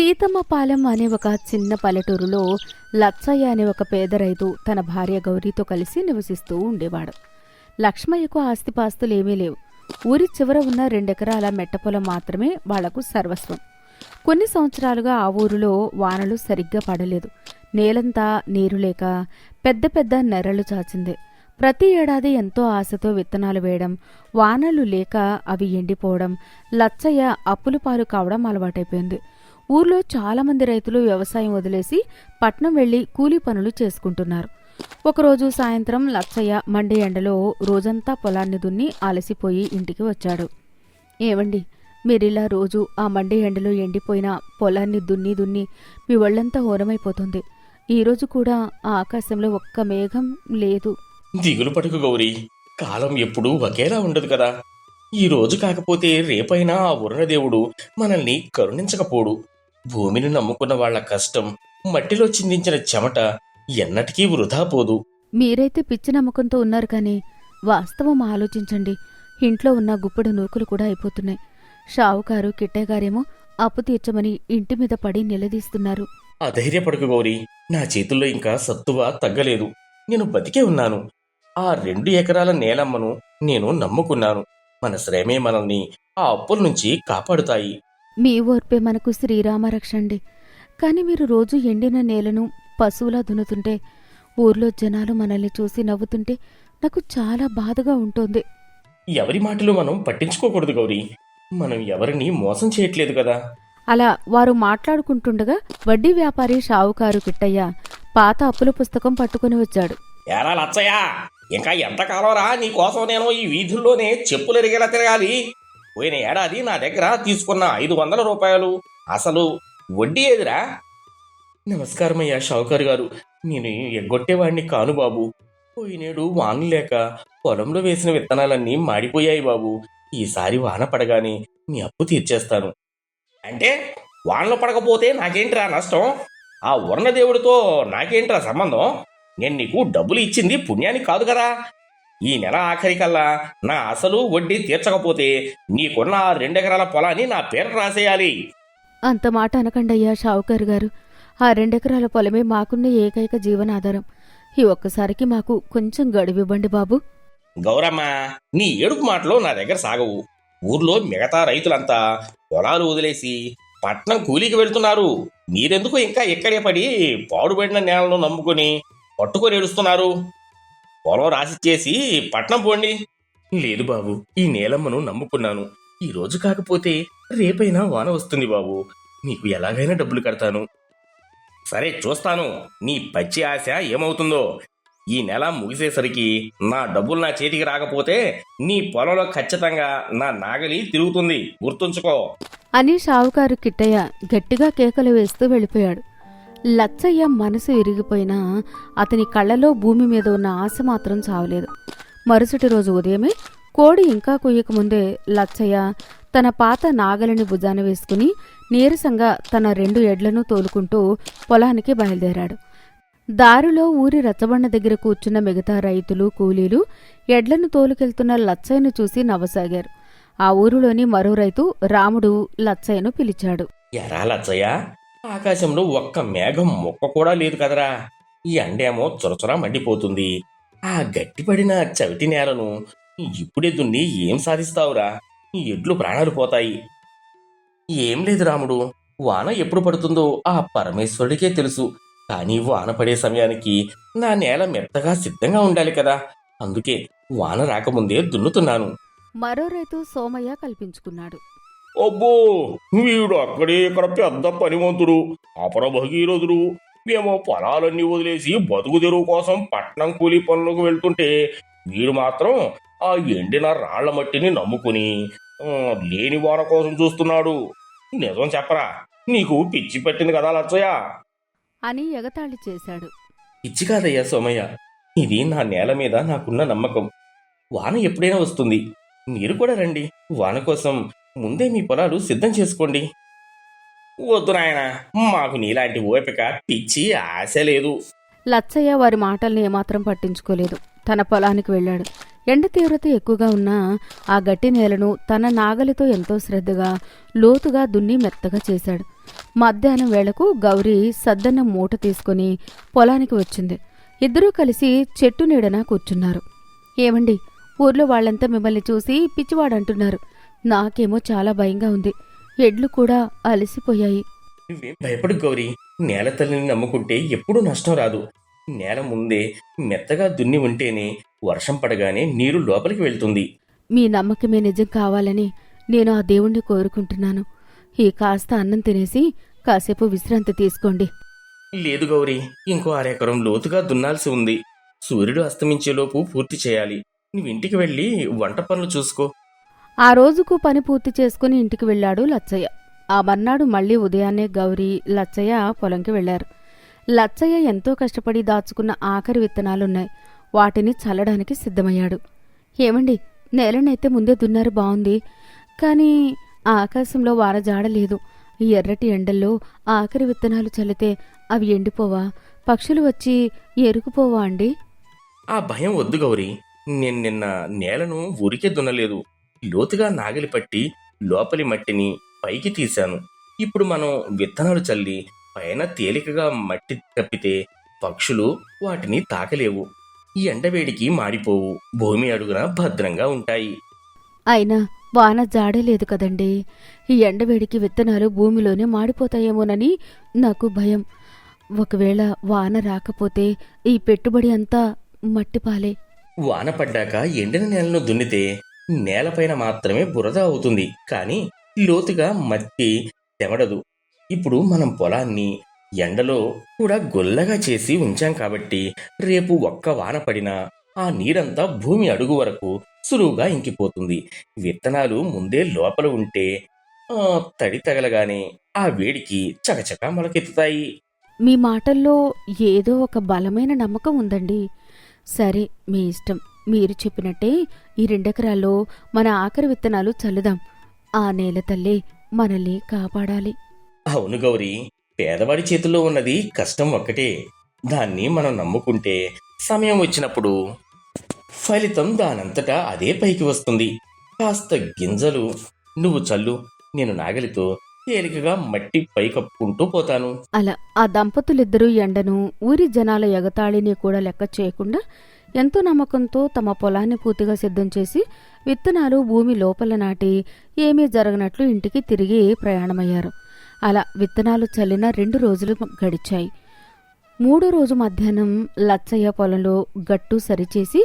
సీతమ్మపాలెం అనే ఒక చిన్న పల్లెటూరులో లచ్చయ్య అనే ఒక పేద రైతు తన భార్య గౌరీతో కలిసి నివసిస్తూ ఉండేవాడు. లక్ష్మయ్యకు ఆస్తిపాస్తులేమీ లేవు. ఊరి చివర ఉన్న 2 ఎకరాల మెట్టపొలం మాత్రమే వాళ్లకు సర్వస్వం. కొన్ని సంవత్సరాలుగా ఆ ఊరిలో వానలు సరిగ్గా పడలేదు. నేలంతా నీరు లేక పెద్ద పెద్ద నెర్రలు చాచింది. ప్రతి ఏడాది ఎంతో ఆశతో విత్తనాలు వేయడం, వానలు లేక అవి ఎండిపోవడం, లచ్చయ్య అప్పుల పాలు కావడం అలవాటైపోయింది. ఊర్లో చాలామంది రైతులు వ్యవసాయం వదిలేసి పట్నం వెళ్లి కూలీ పనులు చేసుకుంటున్నారు. ఒకరోజు సాయంత్రం లచ్చయ్య మండే ఎండలో రోజంతా పొలాన్ని దున్ని అలసిపోయి ఇంటికి వచ్చాడు. ఏవండి, మీరిలా రోజు ఆ మండే ఎండలో ఎండిపోయిన పొలాన్ని దున్ని దున్ని మీ ఒళ్లంతా హోరమైపోతుంది. ఈరోజు కూడా ఆ ఆకాశంలో ఒక్క మేఘం లేదు. దిగులు పడుకు గౌరీ, కాలం ఎప్పుడూ ఒకేలా ఉండదు కదా. ఈ రోజు కాకపోతే రేపైనా ఆ వరుణదేవుడు మనల్ని కరుణించకపోడు. భూమిని నమ్ముకున్న వాళ్ల కష్టం, మట్టిలో చిందించిన చెమట ఎన్నటికీ వృధా పోదు. మీరైతే పిచ్చి నమ్మకంతో ఉన్నారు కానీ వాస్తవం ఆలోచించండి. ఇంట్లో ఉన్న గుప్పెడు నూకులు కూడా అయిపోతున్నాయి. షావుకారు కిట్టయ్య గారేమో అప్పు తీర్చమని ఇంటి మీద పడి నిలదీస్తున్నారు. అధైర్యపడుకు గౌరీ, నా చేతుల్లో ఇంకా సత్తువ తగ్గలేదు. నేను బతికే ఉన్నాను. ఆ 2 ఎకరాల నేలమ్మను నేను నమ్ముకున్నాను. మన శ్రమే మనల్ని ఆ అప్పుల నుంచి కాపాడుతాయి. మీ ఓర్పే మనకు శ్రీరామరక్షండి. కాని మీరు రోజు ఎండిన నేలను పశువులా దున్నుతుంటే, ఊర్లో జనాలు మనల్ని చూసి నవ్వుతుంటే నాకు చాలా బాధగా ఉంటుంది. ఎవరి మాటలు మనం పట్టించుకోకూడదు గౌరీ. మనం ఎవరిని మోసం చేయట్లేదు కదా. అలా వారు మాట్లాడుకుంటుండగా వడ్డీ వ్యాపారి షావుకారు కిట్టయ్య పాత అప్పుల పుస్తకం పట్టుకుని వచ్చాడు. ఏరా లచ్చయ్య, ఇంకా ఎంతకాలం రా నీకోసం నేను ఈ వీధుల్లోనే చెప్పులు ఎరిగేలా తిరగాలి? పోయిన ఏడాది నా దగ్గర తీసుకున్న 500 రూపాయలు అసలు వడ్డీ ఏదిరా? నమస్కారమయ్యా షావుకారు గారు, నేను ఎగ్గొట్టేవాడిని కాను బాబు. పోయినేడు వాన లేక పొలంలో వేసిన విత్తనాలన్నీ మాడిపోయాయి బాబు. ఈసారి వాన పడగానే మీ అప్పు తీర్చేస్తాను. అంటే వానలో పడకపోతే నాకేంట్రా నష్టం? ఆ వర్ణదేవుడితో నాకేంట్రా సంబంధం? నేను నీకు డబ్బులు ఇచ్చింది పుణ్యానికి కాదు కదా. ఈ నెల ఆఖరికల్లా నా అసలు వడ్డీ తీర్చకపోతే నీకున్న 2 ఎకరాల పొలాన్ని నా పేరు రాసేయాలి. అంత మాట అనకండయ్యా షావుకారు గారు. ఆ 2 ఎకరాల పొలమే మాకున్న ఏకైక జీవనాధారం. ఈ ఒక్కసారికి మాకు కొంచెం గడువివ్వండి బాబు. గౌరమ్మ, నీ ఏడుపు మాటలు నా దగ్గర సాగవు. ఊర్లో మిగతా రైతులంతా పొలాలు వదిలేసి పట్నం కూలీకి వెళ్తున్నారు. మీరెందుకు ఇంకా ఇక్కడే పడి పాడుబడిన నేలను నమ్ముకుని పట్టుకొని ఏడుస్తున్నారు? పొలం రాసిచ్చేసి పట్నం పోండి. లేదు బాబు, ఈ నేలమ్మను నమ్ముకున్నాను. ఈ రోజు కాకపోతే రేపైనా వాన వస్తుంది బాబు. మీకు ఎలాగైనా డబ్బులు కడతాను. సరే, చూస్తాను నీ పచ్చి ఆశ ఏమవుతుందో. ఈ నెల ముగిసేసరికి నా డబ్బులు నా చేతికి రాకపోతే నీ పొలంలో ఖచ్చితంగా నా నాగలి తిరుగుతుంది, గుర్తుంచుకో అని షావుకారు కిట్టయ్య గట్టిగా కేకలు వేస్తూ వెళ్ళిపోయాడు. లచ్చయ్య మనసు విరిగిపోయినా అతని కళ్ళలో భూమి మీద ఉన్న ఆశ మాత్రం చావలేదు. మరుసటి రోజు ఉదయమే కోడి ఇంకా కొయ్యకముందే లచ్చయ్య తన పాత నాగలిని భుజాన వేసుకుని నీరసంగా తన 2 ఎడ్లను తోలుకుంటూ పొలానికి బయలుదేరాడు. దారిలో ఊరి రచ్చబండ దగ్గర కూర్చున్న మిగతా రైతులు, కూలీలు ఎడ్లను తోలుకెళ్తున్న లచ్చయ్యను చూసి నవ్వసాగారు. ఆ ఊరిలోని మరో రైతు రాముడు లచ్చయ్యను పిలిచాడు. ఎరా లచ్చయ్య, ఆకాశంలో ఒక్క మేఘం మొక్క కూడా లేదు కదరా. ఈ ఎండేమో చొరచొర మండిపోతుంది. ఆ గట్టిపడిన చవిటి నేలను ఇప్పుడే దున్ని ఏం సాధిస్తావురా? ఈ ఎడ్లు ప్రాణాలు పోతాయి. ఏం లేదు రాముడు, వాన ఎప్పుడు పడుతుందో ఆ పరమేశ్వరుడికే తెలుసు. కానీ వాన పడే సమయానికి నా నేల మెత్తగా సిద్ధంగా ఉండాలి కదా. అందుకే వాన రాకముందే దున్నుతున్నాను. మరో రైతు సోమయ్య కల్పించుకున్నాడు. అబ్బో, వీడు అక్కడే ఇక్కడ పెద్ద పనివంతుడు, అపర భగీరథుడు. మేము పొలాలన్నీ వదిలేసి బతుకు తెరువు కోసం పట్నం కూలీ పనులకు వెళ్తుంటే వీడు మాత్రం ఆ ఎండిన రాళ్ల మట్టిని నమ్ముకుని లేని వాన కోసం చూస్తున్నాడు. నిజం చెప్పరా, నీకు పిచ్చి పెట్టింది కదా లచ్చయ్య అని ఎగతాళి చేశాడు. పిచ్చి కాదయ్యా సోమయ్య, ఇది నా నేల మీద నాకున్న నమ్మకం. వాన ఎప్పుడైనా వస్తుంది. మీరు కూడా రండి. వాన కోసం ముందే మీ పొలాలు సిద్ధం చేసుకోండి. వద్దు నాయనా, మాకు నీలాంటి ఓపిక, పిచ్చి ఆశ లేదు. లచ్చయ్య వారి మాటల్ని ఏమాత్రం పట్టించుకోలేదు. తన పొలానికి వెళ్ళాడు. ఎండ తీవ్రత ఎక్కువగా ఉన్న ఆ గట్టి నేలను తన నాగలితో ఎంతో శ్రద్ధగా లోతుగా దున్ని మెత్తగా చేశాడు. మధ్యాహ్నం వేళకు గౌరీ సద్దన్న మూట తీసుకుని పొలానికి వచ్చింది. ఇద్దరూ కలిసి చెట్టు నీడన కూర్చున్నారు. ఏమండి, ఊర్లో వాళ్ళంతా మిమ్మల్ని చూసి పిచ్చివాడంటున్నారు. నాకేమో చాలా భయంగా ఉంది. ఎడ్లు కూడా అలసిపోయాయి. నువ్వేం భయపడు గౌరీ, నేల తల్లిని నమ్ముకుంటే ఎప్పుడూ నష్టం రాదు. నేల ముందే మెత్తగా దున్ని ఉంటేనే వర్షం పడగానే నీరు లోపలికి వెళ్తుంది. మీ నమ్మకమే నిజం కావాలని నేను ఆ దేవుణ్ణి కోరుకుంటున్నాను. ఈ కాస్త అన్నం తినేసి కాసేపు విశ్రాంతి తీసుకోండి. లేదు గౌరీ, ఇంకో అరెకరం లోతుగా దున్నాల్సి ఉంది. సూర్యుడు అస్తమించేలోపు పూర్తి చేయాలి. నువ్వింటికి వెళ్ళి వంట పనులు చూసుకో. ఆ రోజుకు పని పూర్తి చేసుకుని ఇంటికి వెళ్ళాడు లచ్చయ్య. ఆ మర్నాడు మళ్లీ ఉదయాన్నే గౌరీ, లచ్చయ్య పొలంకి వెళ్లారు. లచ్చయ్య ఎంతో కష్టపడి దాచుకున్న ఆఖరి విత్తనాలున్నాయి. వాటిని చల్లడానికి సిద్ధమయ్యాడు. ఏమండి, నేలనైతే ముందే దున్నారు, బావుంది. కానీ ఆకాశంలో వాన జాడలేదు. ఈ ఎర్రటి ఎండల్లో ఆఖరి విత్తనాలు చల్లితే అవి ఎండిపోవా? పక్షులు వచ్చి ఎరుకుపోవా అండి? ఆ భయం వద్దు గౌరీ. నేను నిన్న నేలను ఊరికే దున్నలేదు. లోతుగా నాగలి పట్టి లోపలి మట్టిని పైకి తీశాను. ఇప్పుడు మనం విత్తనాలు చల్లి పైన తేలికగా మట్టి కప్పితే పక్షులు వాటిని తాకలేవు. ఈ ఎండవేడికి మాడిపోవు, భూమి అడుగున భద్రంగా ఉంటాయి. అయినా వాన జాడలేదు కదండి. ఈ ఎండవేడికి విత్తనాలు భూమిలోనే మాడిపోతాయేమోనని నాకు భయం. ఒకవేళ వాన రాకపోతే ఈ పెట్టుబడి అంతా మట్టిపాలే. వాన పడ్డాక ఎండిన నేలను దున్నితే నేలపైన మాత్రమే బురద అవుతుంది, కానీ లోతుగా మట్టి తెమడదు. ఇప్పుడు మనం పొలాన్ని ఎండలో కూడా గొల్లగా చేసి ఉంచాం కాబట్టి రేపు ఒక్క వాన పడినా ఆ నీరంతా భూమి అడుగు వరకు సులువుగా ఇంకిపోతుంది. విత్తనాలు ముందే లోపల ఉంటే తడి తగలగానే ఆ వేడికి చకచకా మొలకెత్తుతాయి. మీ మాటల్లో ఏదో ఒక బలమైన నమ్మకం ఉందండి. సరే, మీ ఇష్టం. మీరు చెప్పినట్టే ఈ 2 ఎకరాల్లో మన ఆఖరి విత్తనాలు చల్లుదాం. ఆ నేల తల్లే మనల్ని కాపాడాలి. అవును గౌరీ, పేదవాడి చేతుల్లో ఉన్నది కష్టం ఒక్కటే. దాన్ని మనం నమ్ముకుంటే సమయం వచ్చినప్పుడు ఫలితం దానంతటా అదే పైకి వస్తుంది. కాస్త గింజలు నువ్వు చల్లు, నేను నాగలితో తేలికగా మట్టి పైకప్పుకుంటూ పోతాను. అలా ఆ దంపతులిద్దరూ ఎండను, ఊరి జనాల ఎగతాళిని కూడా లెక్క చేయకుండా ఎంతో నమ్మకంతో తమ పొలాన్ని పూర్తిగా సిద్ధం చేసి విత్తనాలు భూమి లోపల నాటి ఏమీ జరగనట్లు ఇంటికి తిరిగి ప్రయాణమయ్యారు. అలా విత్తనాలు చల్లిన 2 రోజులు గడిచాయి. 3వ రోజు మధ్యాహ్నం లచ్చయ్య పొలంలో గట్టు సరిచేసి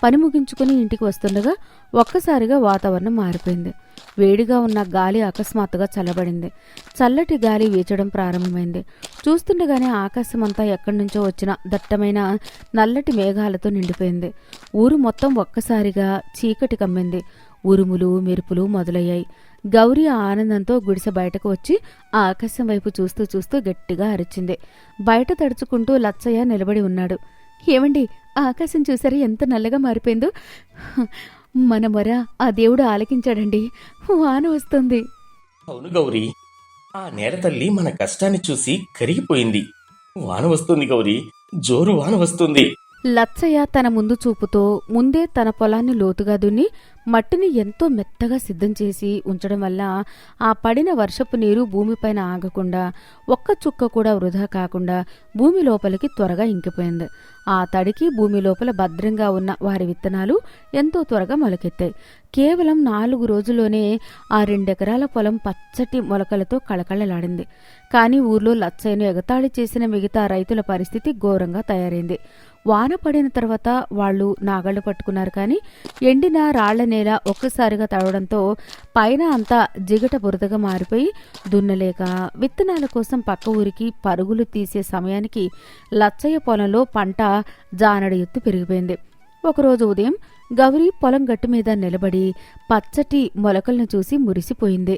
పని ముగించుకుని ఇంటికి వస్తుండగా ఒక్కసారిగా వాతావరణం మారిపోయింది. వేడిగా ఉన్న గాలి అకస్మాత్తుగా చల్లబడింది. చల్లటి గాలి వీచడం ప్రారంభమైంది. చూస్తుండగానే ఆకాశమంతా ఎక్కడి నుంచో వచ్చిన దట్టమైన నల్లటి మేఘాలతో నిండిపోయింది. ఊరు మొత్తం ఒక్కసారిగా చీకటి కమ్మింది. ఉరుములు, మెరుపులు మొదలయ్యాయి. గౌరీ ఆనందంతో గుడిసె బయటకు వచ్చి ఆ ఆకాశం వైపు చూస్తూ చూస్తూ గట్టిగా అరిచింది. బయట తడుచుకుంటూ లచ్చయ్య నిలబడి ఉన్నాడు. ఏమండి, ఆకాశం చూసారా ఎంత నల్లగా మారిపోయిందో? మన మొర ఆ దేవుడు ఆలకించాడండి. వాన వస్తుంది. అవును గౌరీ, ఆ నేల తల్లి మన కష్టాన్ని చూసి కరిగిపోయింది. వాన వస్తుంది గౌరీ, జోరు వాన వస్తుంది. లచ్చయ్య తన ముందు చూపుతో ముందే తన పొలాన్ని లోతుగా దున్ని మట్టిని ఎంతో మెత్తగా సిద్ధం చేసి ఉంచడం వల్ల ఆ పడిన వర్షపు నీరు భూమిపైన ఆగకుండా ఒక్క చుక్క కూడా వృధా కాకుండా భూమి లోపలికి త్వరగా ఇంకిపోయింది. ఆ తడికి భూమి లోపల భద్రంగా ఉన్న వారి విత్తనాలు ఎంతో త్వరగా మొలకెత్తాయి. కేవలం 4 రోజుల్లోనే ఆ 2 ఎకరాల పొలం పచ్చటి మొలకలతో కళకళలాడింది. కానీ ఊర్లో లచ్చయ్యను ఎగతాళి చేసిన మిగతా రైతుల పరిస్థితి ఘోరంగా తయారైంది. వాన పడిన తర్వాత వాళ్లు నాగళ్లు పట్టుకున్నారు. కానీ ఎండిన రాళ్ల నేల ఒక్కసారిగా తడవడంతో పైన అంతా జిగట బురదగా మారిపోయి దున్నలేక విత్తనాల కోసం పక్క ఊరికి పరుగులు తీసే సమయానికి లచ్చయ్య పొలంలో పంట జానడి ఎత్తు పెరిగిపోయింది. ఒకరోజు ఉదయం గౌరీ పొలం గట్టు మీద నిలబడి పచ్చటి మొలకలను చూసి మురిసిపోయింది.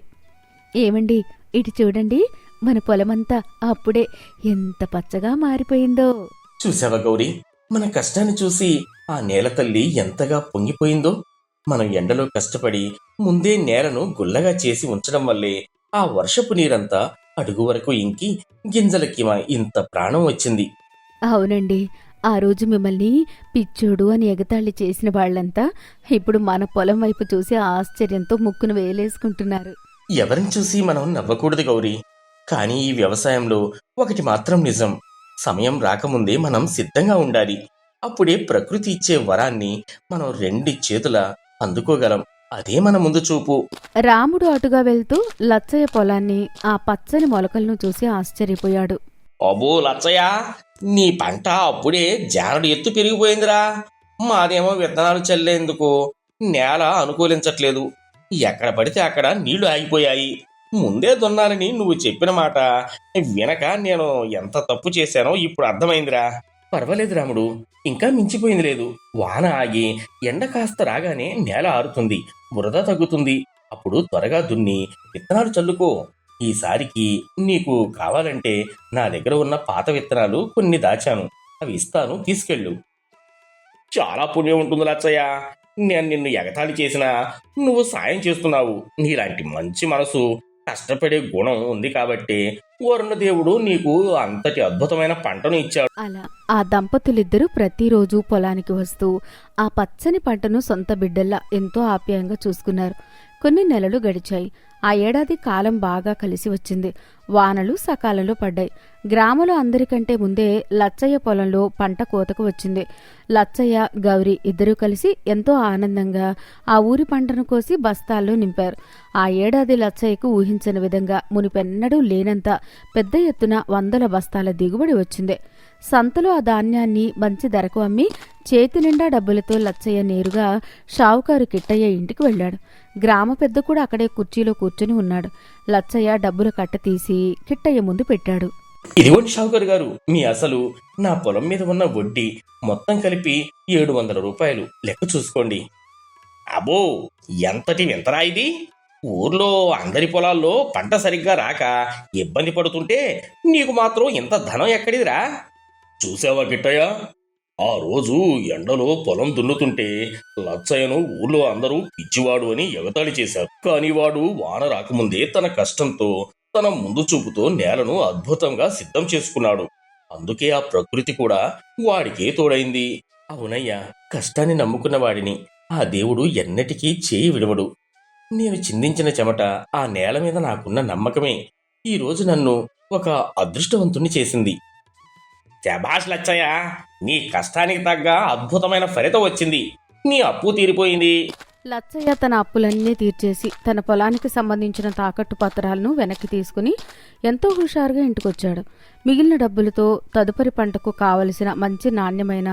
ఏమండి, ఇటు చూడండి, మన పొలమంతా అప్పుడే ఎంత పచ్చగా మారిపోయిందో. చూసావా గౌరీ, మన కష్టాన్ని చూసి ఆ నేల తల్లి ఎంతగా పొంగిపోయిందో. మనం ఎండలో కష్టపడి ముందే నేలను గుల్లగా చేసి ఉంచడం వల్లే ఆ వర్షపు నీరంతా అడుగు వరకు ఇంకి గింజలకి ఇంత ప్రాణం వచ్చింది. అవునండి, ఆ రోజు మిమ్మల్ని పిచ్చోడు అని ఎగతాళి చేసిన వాళ్ళంతా ఇప్పుడు మన పొలం వైపు చూసి ఆశ్చర్యంతో ముక్కును వేలేసుకుంటున్నారు. ఎవరిని చూసి మనం నవ్వకూడదు గౌరీ. కానీ ఈ వ్యవసాయంలో ఒకటి మాత్రం నిజం. సమయం రాకముందే మనం సిద్ధంగా ఉండాలి. అప్పుడే ప్రకృతి ఇచ్చే వరాన్ని మనం రెండు చేతుల అందుకోగలం. అదే మన ముందు చూపు. రాముడు అటుగా వెళ్తూ లచ్చయ్య పొలాన్ని, ఆ పచ్చని మొలకలను చూసి ఆశ్చర్యపోయాడు. అబ్బో లచ్చయ్య, నీ పంట అప్పుడే జానడు ఎత్తు పెరిగిపోయిందిరా. మాదేమో విత్తనాలు చల్లేందుకు నేల అనుకూలించట్లేదు. ఎక్కడ పడితే అక్కడ నీళ్లు ఆగిపోయాయి. ముందే దున్నాలని నువ్వు చెప్పిన మాట వినక నేను ఎంత తప్పు చేశానో ఇప్పుడు అర్థమైందిరా. పర్వాలేదు రాముడు, ఇంకా మించిపోయింది లేదు. వాన ఆగి ఎండ కాస్త రాగానే నేల ఆరుతుంది, బురద తగ్గుతుంది. అప్పుడు త్వరగా దున్ని విత్తనాలు చల్లుకో. ఈసారికి నీకు కావాలంటే నా దగ్గర ఉన్న పాత విత్తనాలు కొన్ని దాచాను, అవి ఇస్తాను, తీసుకెళ్ళు. చాలా పుణ్యం ఉంటుంది లచ్చయ్య. నేను నిన్ను ఎగతాళి చేసినా నువ్వు సాయం చేస్తున్నావు. నీలాంటి మంచి మనసు, కష్టపడే గుణం ఉంది కాబట్టి వరుణదేవుడు నీకు అంతటి అద్భుతమైన పంటను ఇచ్చాడు. అలా ఆ దంపతులిద్దరూ ప్రతిరోజు పొలానికి వస్తూ ఆ పచ్చని పంటను సొంత బిడ్డల్లా ఎంతో ఆప్యాయంగా చూసుకున్నారు. కొన్ని నెలలు గడిచాయి. ఆ ఏడాది కాలం బాగా కలిసి వచ్చింది. వానలు సకాలంలో పడ్డాయి. గ్రామంలో అందరికంటే ముందే లచ్చయ్య పొలంలో పంట కోతకు వచ్చింది. లచ్చయ్య, గౌరీ ఇద్దరూ కలిసి ఎంతో ఆనందంగా ఆ ఊరి పంటను కోసి బస్తాల్లో నింపారు. ఆ ఏడాది లచ్చయ్యకు ఊహించని విధంగా మునిపెన్నడూ లేనంత పెద్ద ఎత్తున 100 బస్తాల దిగుబడి వచ్చింది. సంతలో ఆ ధాన్యాన్ని మంచి ధరకు అమ్మి చేతి నిండా డబ్బులతో లచ్చయ్య నేరుగా షావుకారు కిట్టయ్య ఇంటికి వెళ్ళాడు. గ్రామ పెద్ద కూడా అక్కడే కుర్చీలో కూర్చుని ఉన్నాడు. లచ్చయ్య డబ్బుల కట్ట తీసి కిట్టయ్య ముందు పెట్టాడు. ఇదిగోండి షావుకారు గారు, మీ అసలు, నా పొలం మీద ఉన్న వడ్డీ మొత్తం కలిపి 700 రూపాయలు. లెక్క చూసుకోండి. అబ్బో, ఎంతటి వింతరా ఇది! ఊర్లో అందరి పొలాల్లో పంట సరిగ్గా రాక ఇబ్బంది పడుతుంటే నీకు మాత్రం ఇంత ధనం ఎక్కడిదిరా? చూసావా కిట్టయ్య, ఆ రోజు ఎండలో పొలం దున్నుతుంటే లచ్చయ్యను ఊళ్ళో అందరూ పిచ్చివాడు అని ఎగతాళి చేశారు. కాని వాడు వాన రాకముందే తన కష్టంతో, తన ముందు చూపుతో నేలను అద్భుతంగా సిద్ధం చేసుకున్నాడు. అందుకే ఆ ప్రకృతి కూడా వాడికే తోడైంది. అవునయ్యా, కష్టాన్ని నమ్ముకున్న వాడిని ఆ దేవుడు ఎన్నటికీ చేయి విడవడు. నేను చిందించిన చెమట, ఆ నేల మీద నాకున్న నమ్మకమే ఈ రోజు నన్ను ఒక అదృష్టవంతుణ్ణి చేసింది. శభాష్ లచ్చయ్య, నీ కష్టానికి తగ్గ అద్భుతమైన ఫలితం వచ్చింది. నీ అప్పు తీరిపోయింది. లచ్చయ్య తన అప్పులన్నీ తీర్చేసి తన పొలానికి సంబంధించిన తాకట్టు పత్రాలను వెనక్కి తీసుకుని ఎంతో హుషారుగా ఇంటికొచ్చాడు. మిగిలిన డబ్బులతో తదుపరి పంటకు కావలసిన మంచి నాణ్యమైన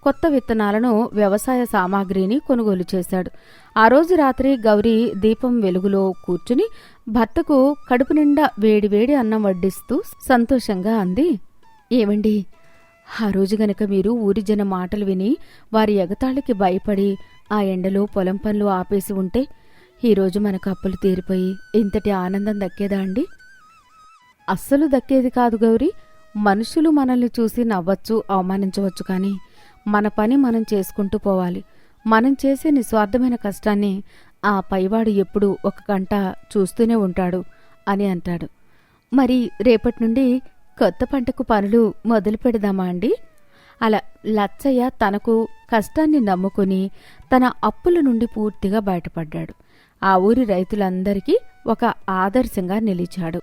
కొత్త విత్తనాలను, వ్యవసాయ సామాగ్రిని కొనుగోలు చేశాడు. ఆ రోజు రాత్రి గౌరీ దీపం వెలుగులో కూర్చుని భర్తకు కడుపు నిండా వేడివేడి అన్నం వడ్డిస్తూ సంతోషంగా అంది. ఏమండి, ఆ రోజు గనక మీరు ఊరి జన మాటలు విని వారి ఎగతాళికి భయపడి ఆ ఎండలో పొలం పనులు ఆపేసి ఉంటే ఈరోజు మనకు అప్పులు తీరిపోయి ఇంతటి ఆనందం దక్కేదా అండి? అస్సలు దక్కేది కాదు గౌరీ. మనుషులు మనల్ని చూసి నవ్వచ్చు, అవమానించవచ్చు, కానీ మన పని మనం చేసుకుంటూ పోవాలి. మనం చేసే నిస్వార్థమైన కష్టాన్ని ఆ పైవాడు ఎప్పుడూ ఒక గంట చూస్తూనే ఉంటాడు అని అంటాడు. మరి రేపటి నుండి కొత్త పంటకు పనులు మొదలు పెడదామా అండి? అలా లచ్చయ్య తనకు కష్టాన్ని నమ్ముకుని తన అప్పుల నుండి పూర్తిగా బయటపడ్డాడు. ఆ ఊరి రైతులందరికీ ఒక ఆదర్శంగా నిలిచాడు.